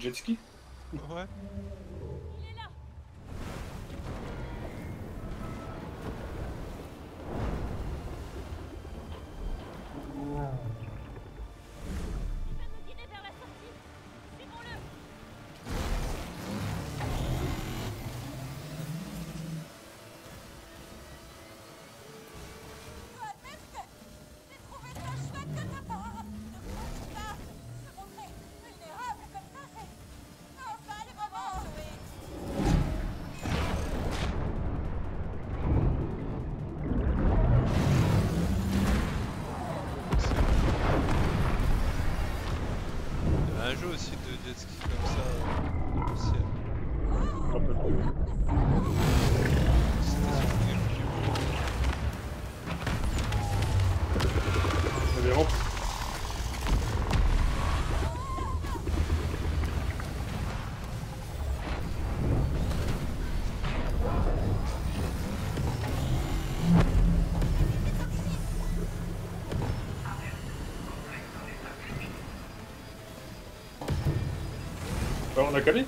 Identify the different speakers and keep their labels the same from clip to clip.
Speaker 1: jet ski.
Speaker 2: Ouais.
Speaker 3: Il est là. Il va nous guider vers la sortie. Suivons-le.
Speaker 4: Je dois admettre que j'ai trouvé ça chouette de ta part. Ne crois pas se montrer vulnérable comme ça, c'est... Non, ça allait vraiment, Zoé.
Speaker 2: Il y a un jeu aussi de jet ski comme ça dans le ciel.
Speaker 1: Un peu plus.
Speaker 2: C'était sur GameCube.
Speaker 1: On les rampe. On a calé.
Speaker 2: Ouais.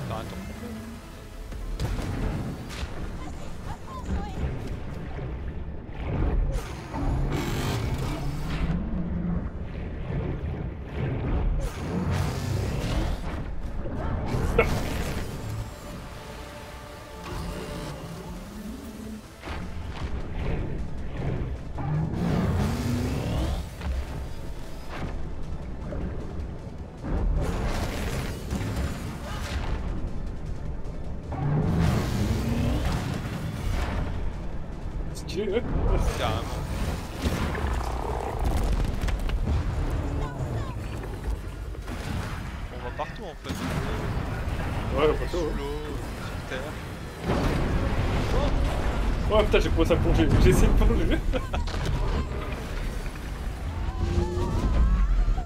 Speaker 2: Par un temps complet.
Speaker 4: Avance, Zoé.
Speaker 1: Stylé, ouais.
Speaker 2: Carrément. On va partout en fait.
Speaker 1: Ouais, pas
Speaker 2: Sous
Speaker 1: chaud.
Speaker 2: l'eau, sur terre.
Speaker 1: Ouais, putain, j'ai commencé à plonger. J'ai essayé de plonger.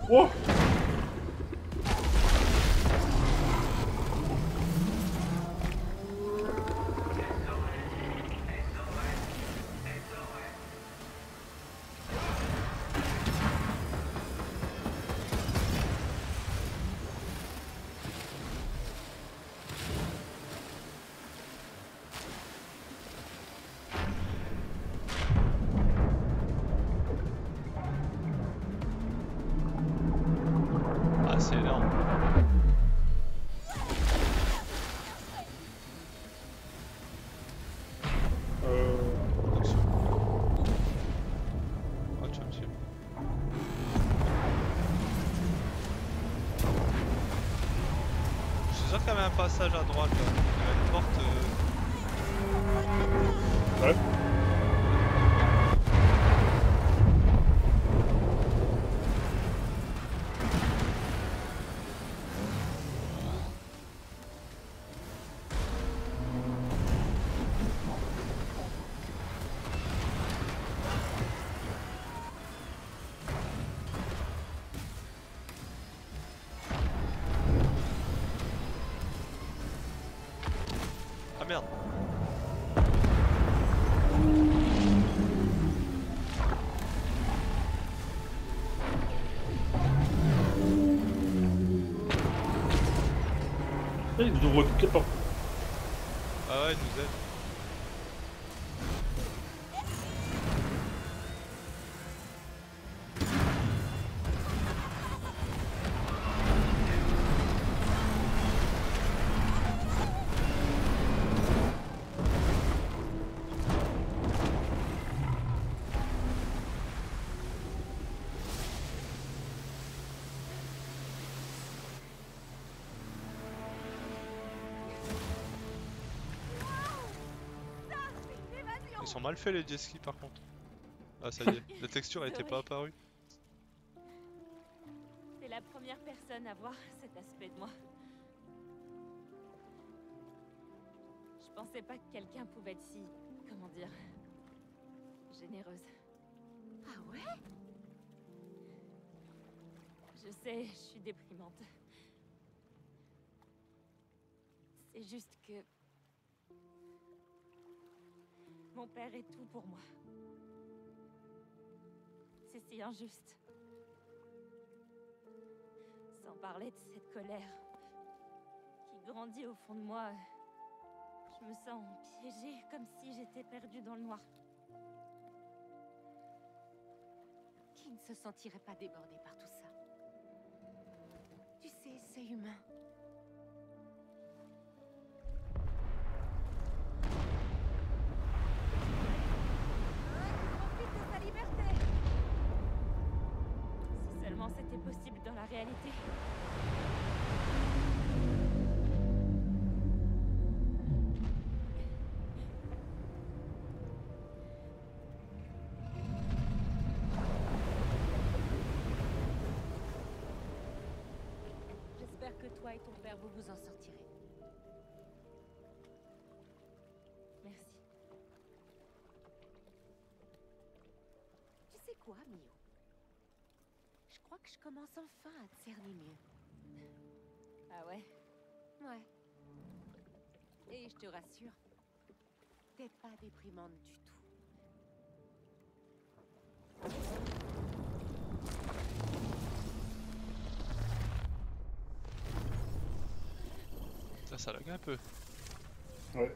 Speaker 1: Oh.
Speaker 2: Ah, c'est énorme. Attention. Ah, tu vas me suivre. Je suis sûr qu'il y avait un passage à droite là. Il y avait une porte.
Speaker 1: Ouais.
Speaker 2: Ah merde.
Speaker 1: Il nous ouvre toutes les portes.
Speaker 2: Ah ouais, il nous aide. Ils sont mal faits les jet skis par contre. Ah ça y est, la texture était pas apparue.
Speaker 3: T'es la première personne à voir cet aspect de moi. Je pensais pas que quelqu'un pouvait être si... comment dire... généreuse.
Speaker 4: Ah ouais?
Speaker 3: Je sais, je suis déprimante. C'est juste que... Mon père est tout pour moi. C'est si injuste. Sans parler de cette colère qui grandit au fond de moi. Je me sens piégée, comme si j'étais perdue dans le noir.
Speaker 5: Qui ne se sentirait pas débordé par tout ça? Tu sais, c'est humain.
Speaker 3: Profite de sa liberté. Si seulement c'était possible dans la réalité.
Speaker 5: J'espère que toi et ton père vous vous en sortirez.
Speaker 3: Merci.
Speaker 5: Tu sais quoi, Mio? Je crois que je commence enfin à te cerner mieux.
Speaker 3: Ah ouais?
Speaker 5: Ouais. Et je te rassure, t'es pas déprimante du tout.
Speaker 2: Ça lag un peu.
Speaker 1: Ouais.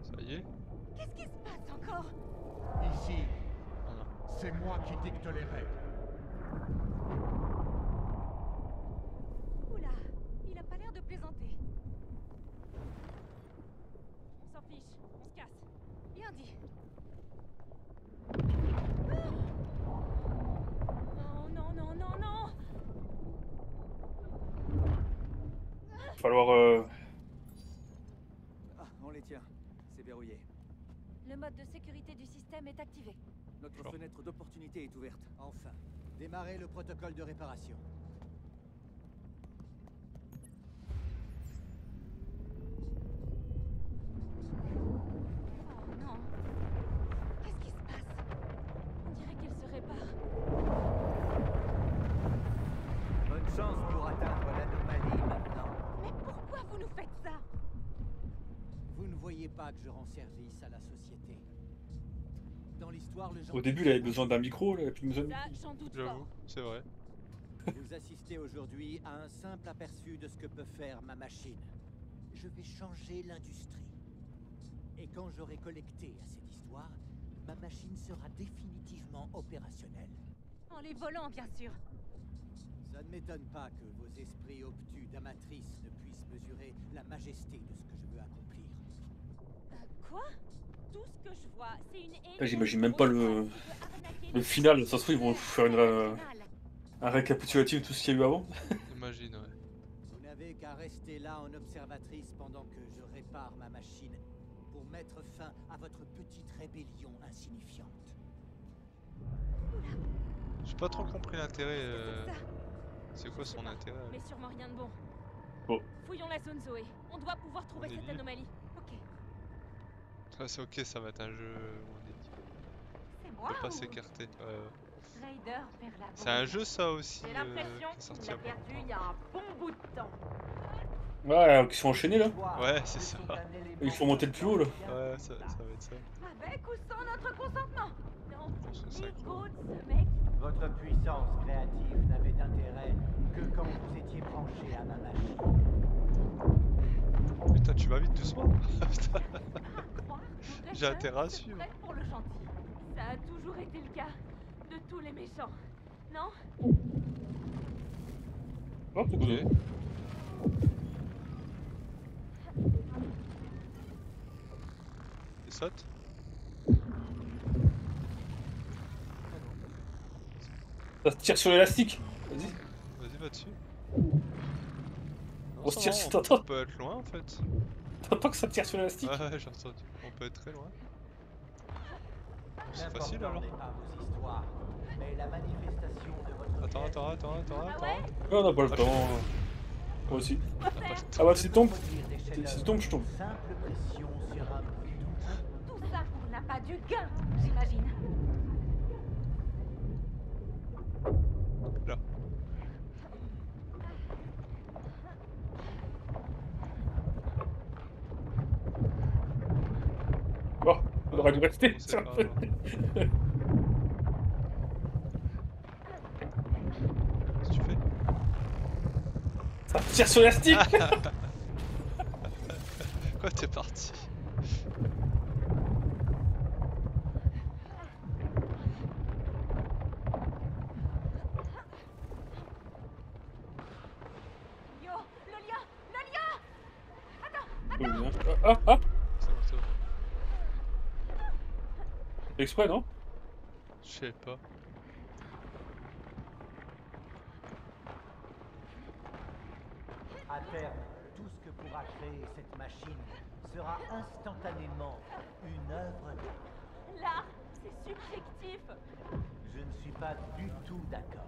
Speaker 2: Ça y est.
Speaker 3: Qu'est-ce qui se passe encore?
Speaker 6: Ici,
Speaker 2: Ah non.
Speaker 6: c'est moi qui dicte les règles.
Speaker 3: Oula, il a pas l'air de plaisanter. On s'en fiche, on se casse.
Speaker 5: Bien dit.
Speaker 3: Oh non, non, non, non!
Speaker 1: Falloir.
Speaker 7: Ah, on les tient. C'est verrouillé.
Speaker 3: Le mode de sécurité du système est activé.
Speaker 7: Notre
Speaker 2: D'accord.
Speaker 7: fenêtre d'opportunité est ouverte.
Speaker 6: Enfin, démarrez le protocole de réparation.
Speaker 3: Oh non! Qu'est-ce qui se passe? On dirait qu'elle se répare.
Speaker 7: Bonne chance pour atteindre l'anomalie maintenant.
Speaker 3: Mais pourquoi vous nous faites ça?
Speaker 6: Vous ne voyez pas que je rends service à la société. Dans l'histoire, le genre...
Speaker 1: Au début, il avait besoin d'un micro, là, il a plus besoin de...
Speaker 3: Ça, j'en doute
Speaker 2: J'avoue,
Speaker 3: pas.
Speaker 2: c'est vrai.
Speaker 6: Vous assistez aujourd'hui à un simple aperçu de ce que peut faire ma machine. Je vais changer l'industrie. Et quand j'aurai collecté assez d'histoires, ma machine sera définitivement opérationnelle.
Speaker 3: En les volant, bien sûr.
Speaker 6: Ça ne m'étonne pas que vos esprits obtus d'amatrice ne puissent mesurer la majesté de ce que je veux accomplir.
Speaker 3: Quoi? Tout ce que je vois, c'est une
Speaker 1: Ah, j'imagine même pas le final, ça se trouve ils vont faire un récapitulatif de tout ce qu'il y a eu avant.
Speaker 2: Imagine, ouais.
Speaker 6: Vous n'avez qu'à rester là en observatrice pendant que je répare ma machine pour mettre fin à votre petite rébellion insignifiante.
Speaker 2: J'ai pas trop compris l'intérêt.
Speaker 3: C'est ça.
Speaker 2: C'est quoi son intérêt?
Speaker 3: Mais sûrement rien de bon.
Speaker 1: Bon.
Speaker 3: Fouillons la zone Zoé. On doit pouvoir trouver
Speaker 2: On est
Speaker 3: cette
Speaker 2: lié.
Speaker 3: anomalie. Ok.
Speaker 2: Ah, c'est ok, ça va être un jeu où on est dit.
Speaker 5: C'est
Speaker 2: On
Speaker 5: moi
Speaker 2: peut pas
Speaker 5: ou
Speaker 2: s'écarter.
Speaker 5: Raider perd la
Speaker 2: C'est un jeu ça aussi.
Speaker 5: J'ai l'impression
Speaker 2: qui est sorti
Speaker 5: qu'il l'a
Speaker 2: après.
Speaker 5: perdu il y a un bon bout de temps.
Speaker 1: Ouais, qui sont enchaînés là.
Speaker 2: Ouais, c'est ça.
Speaker 1: Il faut monter le plus haut là.
Speaker 2: Ouais, ça va être ça.
Speaker 3: Avec ou sans notre consentement? Non.
Speaker 2: pense que c'est
Speaker 3: L'ego de ce mec.
Speaker 6: Votre puissance créative n'avait d'intérêt que quand vous étiez branché à ma machine.
Speaker 2: Putain, tu vas vite doucement. Putain.
Speaker 3: Croire que
Speaker 2: J'ai intérêt à suivre.
Speaker 3: prête pour le gentil. Ça a toujours été le cas. De tous les méchants. Non?
Speaker 1: Hop,
Speaker 2: Ok. Et saute.
Speaker 1: ça se tire sur l'élastique. Vas-y.
Speaker 2: Vas-y, va dessus.
Speaker 1: On se
Speaker 2: ça
Speaker 1: tire
Speaker 2: va,
Speaker 1: sur
Speaker 2: on
Speaker 1: t'entends.
Speaker 2: peut être loin en fait.
Speaker 1: T'entends que ça tire sur l'élastique.
Speaker 2: Ouais, j'ai entendu. On peut être très loin. C'est facile alors.
Speaker 6: Mais la manifestation de votre
Speaker 2: Attends.
Speaker 3: Ah ouais?
Speaker 1: Oh, on n'a pas le
Speaker 2: Ah,
Speaker 1: temps. Moi aussi.
Speaker 2: On a pas le temps.
Speaker 1: Ah bah si tombe. Si tombe, je tombe.
Speaker 6: simple pression sur un bouton.
Speaker 3: Tout ça pour n'a pas du gain, j'imagine.
Speaker 2: Là.
Speaker 1: aurait dû rester.
Speaker 2: C'est pas... Qu'est-ce que tu fais?
Speaker 1: Ça tire sur l'élastique.
Speaker 2: Quoi, t'es parti?
Speaker 3: Yo, le lien.
Speaker 1: Ah, ah.
Speaker 2: C'est bon, c'est bon.
Speaker 1: Exprès, non?
Speaker 2: Je sais pas.
Speaker 6: À terme, tout ce que pourra créer cette machine sera instantanément une œuvre d'art.
Speaker 3: L'art, c'est subjectif.
Speaker 6: Je ne suis pas du tout d'accord.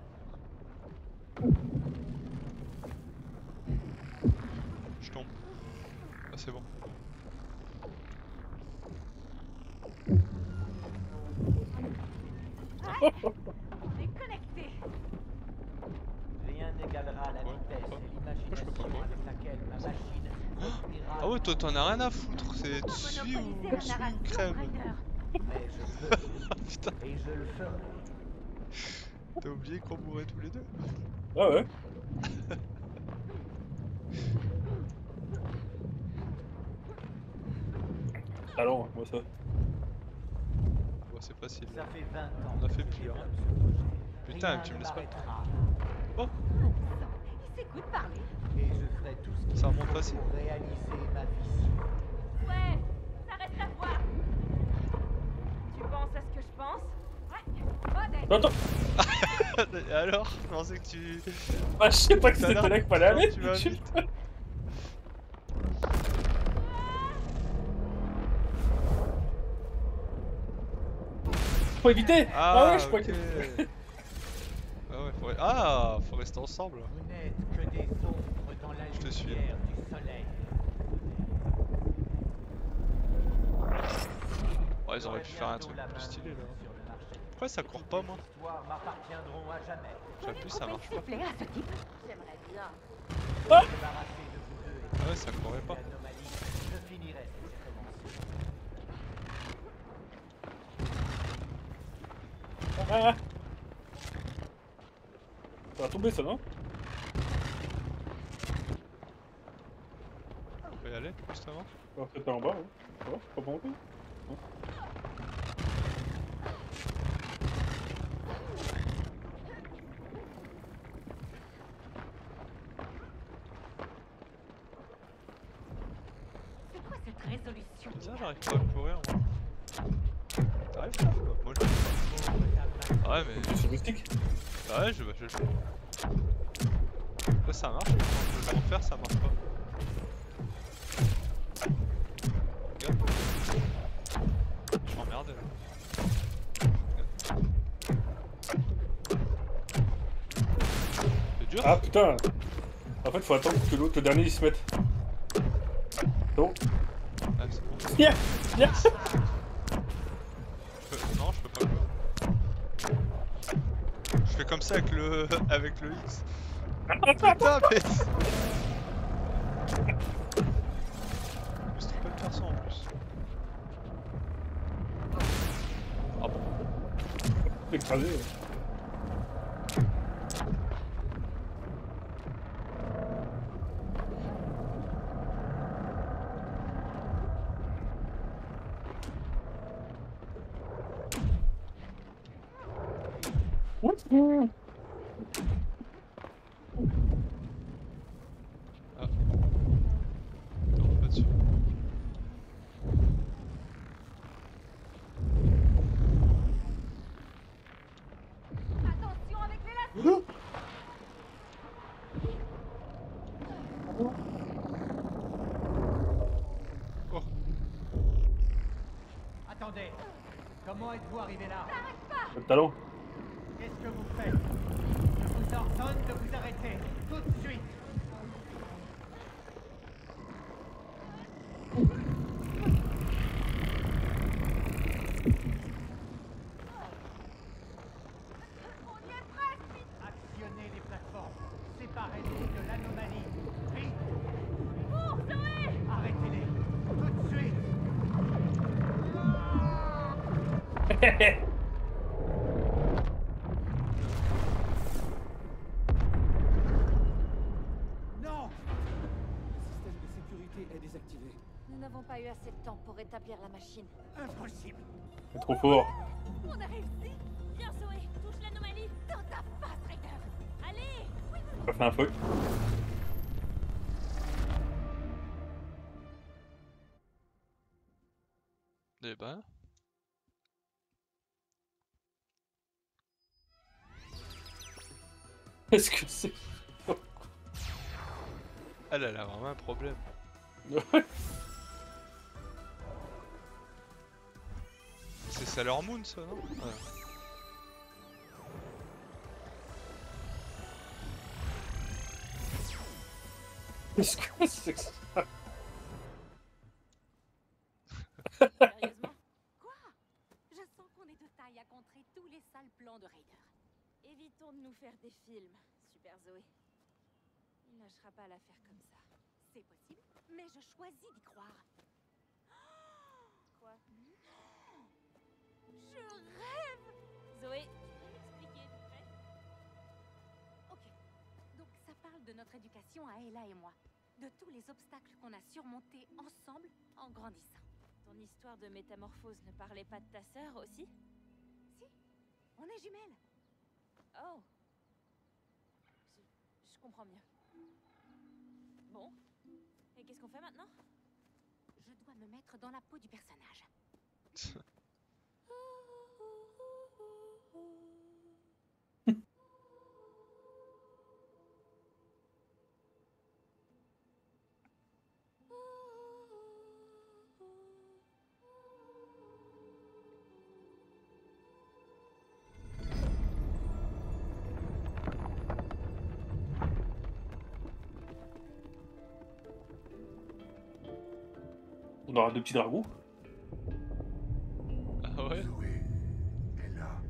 Speaker 2: Je tombe. Ah, c'est bon.
Speaker 3: Déconnecté.
Speaker 6: Rien n'égalera la vitesse
Speaker 2: pourquoi?
Speaker 6: et
Speaker 2: Pourquoi je peux pas
Speaker 6: l'imagination
Speaker 2: voir?
Speaker 6: avec laquelle ma machine respirera.
Speaker 2: Ah ouais, toi t'en as rien à foutre, c'est tu suis ou crève.
Speaker 6: Mais je veux,
Speaker 2: Putain,
Speaker 6: et je le ferai.
Speaker 2: t'as oublié qu'on mourrait tous les deux?
Speaker 1: Ah ouais. Alors, moi ça.
Speaker 2: Bon, c'est facile.
Speaker 6: Ça fait 20 ans.
Speaker 2: On a
Speaker 6: que
Speaker 2: fait
Speaker 6: je
Speaker 2: pire,
Speaker 6: développe
Speaker 2: hein.
Speaker 6: ce projet.
Speaker 2: Putain,
Speaker 6: Rien
Speaker 2: tu me
Speaker 6: ne
Speaker 2: laisses pas le
Speaker 6: m'arrêtera.
Speaker 2: Oh,
Speaker 3: Il s'écoute parler.
Speaker 6: Et je ferai tout ce qu'il
Speaker 2: Ça remonte
Speaker 6: faut
Speaker 2: facile.
Speaker 6: pour réaliser ma vision.
Speaker 3: Ouais, ça reste à voir. Tu penses à ce que je pense? Ouais. Modeste.
Speaker 1: Attends,
Speaker 2: Et alors, je pensais que tu...
Speaker 1: ah, je sais pas que
Speaker 2: Tout à
Speaker 1: c'était
Speaker 2: l'heure,
Speaker 1: là qu'il fallait aller.
Speaker 2: tu vas
Speaker 1: Je sais
Speaker 2: vite.
Speaker 1: pas. Faut éviter. Ah ouais, je crois
Speaker 2: ok.
Speaker 1: que.
Speaker 2: Ah ouais, faut rester ensemble.
Speaker 6: Vous n'êtes que des ombres dans la
Speaker 2: Je te suis.
Speaker 6: lumière du soleil.
Speaker 2: Ouais, ils auraient pu faire un truc plus stylé là. Pourquoi ça court pas, moi?
Speaker 6: Les histoires m'appartiendront à jamais.
Speaker 2: J'appuie, ça marche pas.
Speaker 3: Plaît à ce type. J'aimerais bien.
Speaker 6: Débarrassé de vous deux et
Speaker 2: Ah ouais, ça courait
Speaker 6: de
Speaker 2: pas.
Speaker 6: l'anomalie, je finirai ce que j'ai commencé.
Speaker 1: Ah. Ça va tomber ça, non?
Speaker 2: On peut y aller, justement.
Speaker 1: On va peut-être pas en bas, ouais. Ça va? Pas monter? Non.
Speaker 3: C'est quoi cette résolution?
Speaker 2: Bizarre, j'arrive pas à courir, moi. T'arrives là, quoi? Moi, je peux pas. Ouais, mais...
Speaker 1: Sur le stick?
Speaker 2: Bah ouais, je le fais. Là, ça marche, mais quand je veux le refaire, ça marche pas. Regarde. Je suis emmerdé, là. C'est dur?
Speaker 1: Ah putain! En fait, faut attendre que l'autre, le dernier, il se mette. Non.
Speaker 2: Ah, c'est bon.
Speaker 1: Viens! Viens!
Speaker 2: Non, je peux pas courir. Je fais comme ça avec le X. Putain, mais... C'était pas de faire ça en plus. Ah bon.
Speaker 1: Écrasé.
Speaker 2: Ah. Non, pas dessus.
Speaker 3: Attention avec l'élastique.
Speaker 2: Oh.
Speaker 6: Attendez, comment êtes-vous arrivé là?
Speaker 1: Le talon.
Speaker 6: Qu'est-ce que vous faites? Je vous ordonne de vous arrêter, tout de suite. Actionnez les plateformes, séparez-les de l'anomalie. Vite! Arrêtez-les, tout de suite! Non! Le système de sécurité est désactivé.
Speaker 5: Nous n'avons pas eu assez de temps pour rétablir la machine.
Speaker 6: Impossible!
Speaker 1: C'est trop fort.
Speaker 3: On a réussi. Viens, Zoé, touche l'anomalie.
Speaker 5: Dans ta face, Raider!
Speaker 3: Allez.
Speaker 1: On va faire un truc.
Speaker 2: Eh ben.
Speaker 1: Qu'est-ce que c'est?
Speaker 2: Elle a vraiment un problème. C'est Sailor Moon ça, non? Ouais.
Speaker 1: Qu'est-ce que c'est que ça?
Speaker 3: Sérieusement?
Speaker 5: Quoi? Je sens qu'on est de taille à contrer tous les sales plans de Raider.
Speaker 3: Évitons de nous faire des films, Super Zoé. Il lâchera pas l'affaire comme ça.
Speaker 5: C'est possible, mais je choisis d'y croire.
Speaker 3: Quoi? Je rêve. Zoé, tu peux m'expliquer vite fait?
Speaker 5: Ok. Donc ça parle de notre éducation à Ella et moi. De tous les obstacles qu'on a surmontés ensemble en grandissant.
Speaker 3: Ton histoire de métamorphose ne parlait pas de ta sœur aussi?
Speaker 5: Si, on est jumelles.
Speaker 3: Oh. Je comprends mieux. Bon. Et qu'est-ce qu'on fait maintenant?
Speaker 5: Je dois me mettre dans la peau du personnage.
Speaker 1: On aura deux petits dragons.
Speaker 2: Ah ouais?
Speaker 8: Zoé, Ella,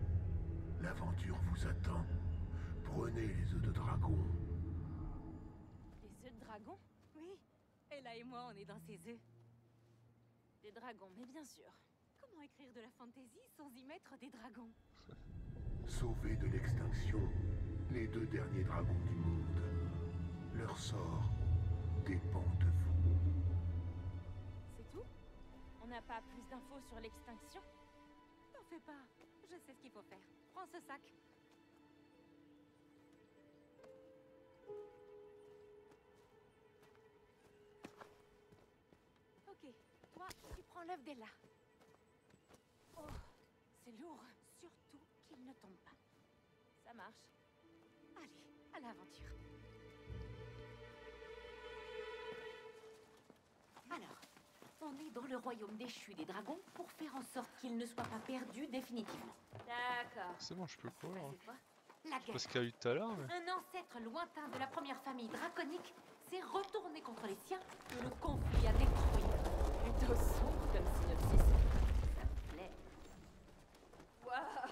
Speaker 8: l'aventure vous attend. Prenez les œufs de dragon.
Speaker 3: Les œufs de dragon?
Speaker 5: Oui, Ella et moi, on est dans ses œufs.
Speaker 3: Des dragons, mais bien sûr.
Speaker 5: Comment écrire de la fantasy sans y mettre des dragons?
Speaker 8: Sauvez de l'extinction les deux derniers dragons du monde. Leur sort dépend de vous.
Speaker 3: C'est tout? On n'a pas plus d'infos sur l'extinction?
Speaker 5: T'en fais pas, je sais ce qu'il faut faire. Prends ce sac. Ok, toi, tu prends l'œuf d'Ella. Oh, c'est lourd. Surtout qu'il ne tombe pas.
Speaker 3: Ça marche.
Speaker 5: Allez, à l'aventure. Alors, on est dans le royaume déchu des dragons pour faire en sorte qu'il ne soit pas perdu définitivement.
Speaker 3: D'accord.
Speaker 2: C'est bon, je peux courir.
Speaker 5: Ah,
Speaker 2: Hein.
Speaker 5: c'est quoi? La guerre.
Speaker 2: Parce qu'il y a eu tout à l'heure, mais.
Speaker 5: Un ancêtre lointain de la première famille draconique s'est retourné contre les siens et le conflit a détruit.
Speaker 3: Plutôt sombre comme synopsis.
Speaker 5: Ça me plaît.
Speaker 3: Waouh!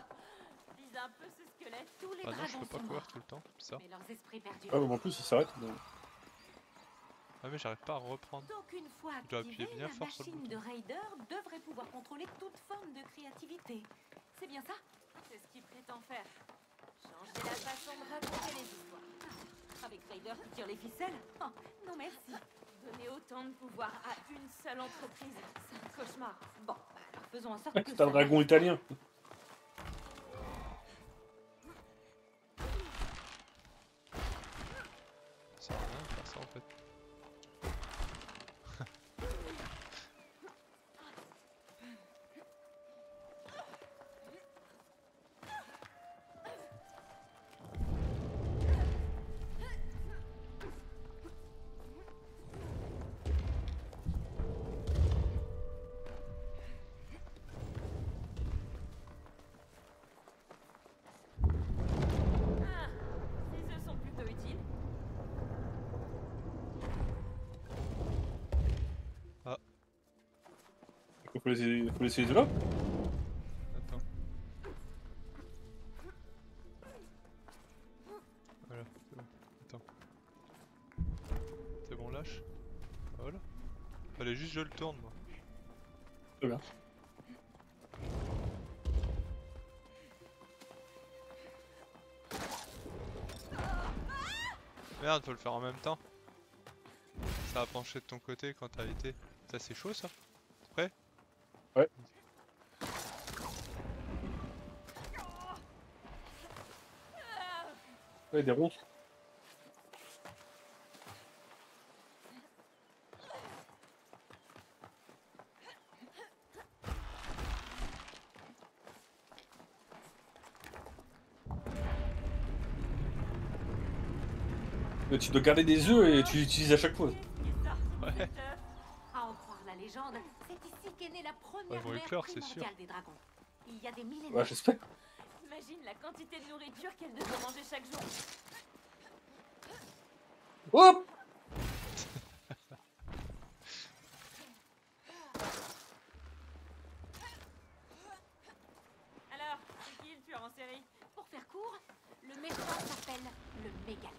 Speaker 3: Vise un peu ce squelette.
Speaker 5: Tous les
Speaker 2: Ah non, je
Speaker 5: dragons
Speaker 2: peux pas
Speaker 5: sont
Speaker 2: courir
Speaker 5: morts,
Speaker 2: tout le temps, ça.
Speaker 5: mais leurs esprits perdus.
Speaker 1: Ah, en plus, il s'arrête.
Speaker 2: Ah, mais j'arrive pas à reprendre.
Speaker 5: Donc une fois
Speaker 2: Je dois appuyer
Speaker 5: activée,
Speaker 2: bien
Speaker 5: la
Speaker 2: fort sur le
Speaker 5: machine de
Speaker 2: bouton.
Speaker 5: Raider devrait pouvoir contrôler toute forme de créativité. C'est bien ça?
Speaker 3: C'est ce qu'il prétend faire. Changer la façon de raconter les histoires.
Speaker 5: Avec Raider qui tire les ficelles? Oh, non merci.
Speaker 3: Donner autant de pouvoir à une seule entreprise, c'est un cauchemar.
Speaker 5: Bon, bah alors faisons en sorte que
Speaker 1: C'est un
Speaker 5: ça
Speaker 1: dragon
Speaker 5: marche.
Speaker 1: italien.
Speaker 2: Ça sert à rien de faire ça en fait.
Speaker 3: Ah, ces œufs sont plutôt utiles.
Speaker 1: Faut laisser les deux là.
Speaker 2: Attends. Voilà, c'est bon. Attends. C'est bon, lâche. Voilà. Fallait juste que je le tourne, moi.
Speaker 1: Très bien.
Speaker 2: Merde, faut le faire en même temps. Ça a penché de ton côté quand t'as été. Ça c'est chaud ça. Prêt?
Speaker 1: Ouais. Ouais, des ronces. Mais tu dois garder des œufs et tu les utilises à chaque fois.
Speaker 2: Ouais.
Speaker 5: À en croire la légende, c'est ici qu'est née la première
Speaker 2: Ouais, ils vont
Speaker 5: mère
Speaker 2: éclore, c'est sûr.
Speaker 5: primordiale des dragons. Il y a des millénaires.
Speaker 1: Ouais, j'espère.
Speaker 3: Imagine la quantité de nourriture qu'elle devait manger chaque jour.
Speaker 1: Hop!
Speaker 3: Alors, c'est qui le tueur en série?
Speaker 5: Pour faire court, le méchant s'appelle le mégalith.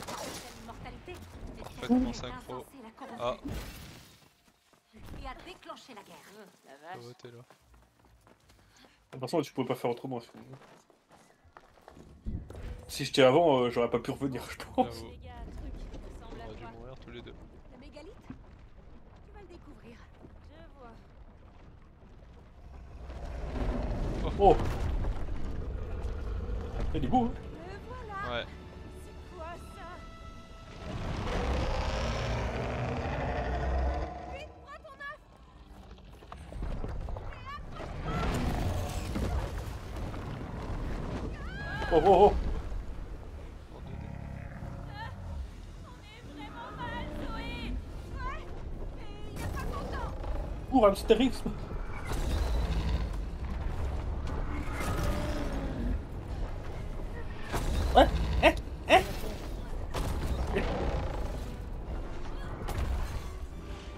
Speaker 5: Sa immortalité
Speaker 2: Parfaitement synchro. Ah.
Speaker 5: Et a déclenché la guerre.
Speaker 3: La
Speaker 2: Faut
Speaker 3: vache.
Speaker 2: voter là.
Speaker 1: De toute façon, tu pouvais pas faire autrement. Si j'étais avant, j'aurais pas pu revenir, je pense.
Speaker 2: Bravo.
Speaker 3: Les gars, truc, ça ressemble
Speaker 2: On
Speaker 3: à
Speaker 2: aurait dû
Speaker 3: quoi?
Speaker 2: mourir tous les deux.
Speaker 5: Le mégalith? Tu vas le découvrir.
Speaker 3: Je vois.
Speaker 1: Oh! Il est beau, hein?
Speaker 3: Le voilà.
Speaker 2: Ouais.
Speaker 3: C'est quoi ça? Vite, prends ton œuf.
Speaker 1: Oh, oh, oh!
Speaker 2: En 2D.
Speaker 3: On est vraiment mal, Zoé. Ouais, mais il est pas content.
Speaker 1: Pour hamsterisme! Ouais!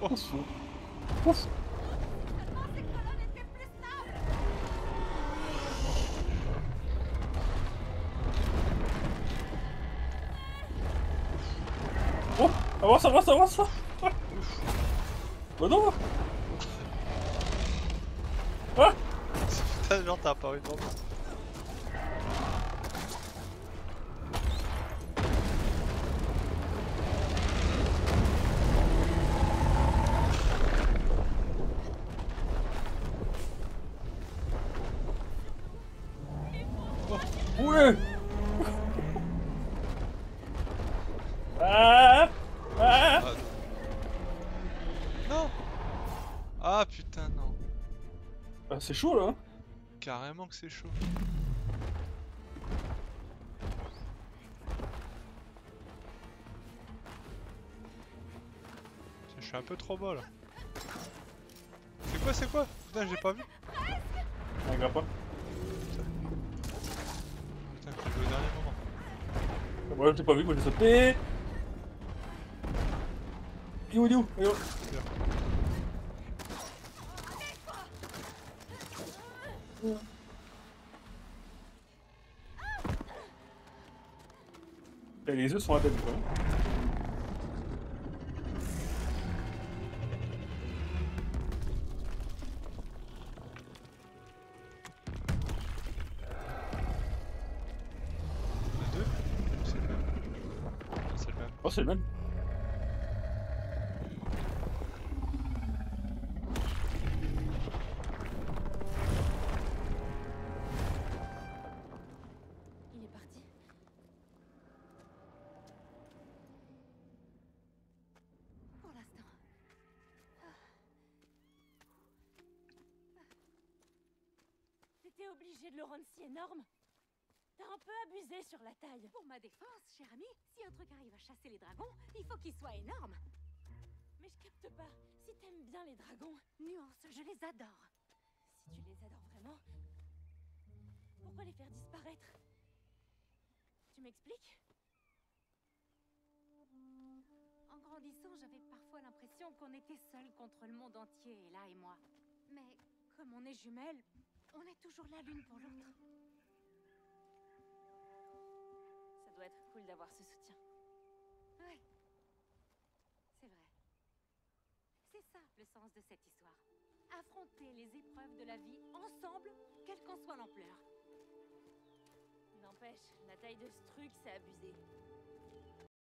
Speaker 2: Oh.
Speaker 1: Ouf!
Speaker 3: Seulement ces colonnes étaient plus stables.
Speaker 1: Oh! Avance, avance, avance! Ouais. Bah non! Ah!
Speaker 2: Putain, genre t'as apparu devant moi.
Speaker 1: Ouais! Ah! Ah!
Speaker 2: Ah, non. Ah putain non.
Speaker 1: Ah, c'est chaud là! Hein.
Speaker 2: Carrément que c'est chaud. Je suis un peu trop bas là. C'est quoi? Putain, j'ai pas vu.
Speaker 1: On regarde pas.
Speaker 2: Putain, j'ai joué au dernier moment.
Speaker 1: Moi je l'ai pas vu, moi j'ai sauté! Il est où? Il est où? Il est où? Et les œufs sont à peine, quoi.
Speaker 2: Les deux? C'est le même. Ah, c'est le même.
Speaker 1: Oh, c'est le même.
Speaker 3: Il est parti.
Speaker 5: Pour l'instant.
Speaker 3: T'étais obligé de le rendre si énorme. T'as un peu abusé sur la taille.
Speaker 5: Pour ma défense, cher ami, si un truc arrive à chasser les dragons, il faut qu'il soit énorme.
Speaker 3: Mais je capte pas. Si t'aimes bien les dragons,
Speaker 5: Nuance, je les adore.
Speaker 3: si tu les adores vraiment, pourquoi les faire disparaître? Tu m'expliques?
Speaker 5: En grandissant, j'avais parfois l'impression qu'on était seuls contre le monde entier, Ella et moi. Mais comme on est jumelles, on est toujours là l'une pour l'autre.
Speaker 3: Ça doit être cool d'avoir ce soutien.
Speaker 5: Ouais. C'est vrai. C'est ça le sens de cette histoire. Affronter les épreuves de la vie ensemble, quelle qu'en soit l'ampleur.
Speaker 3: N'empêche, la taille de ce truc, c'est abusé.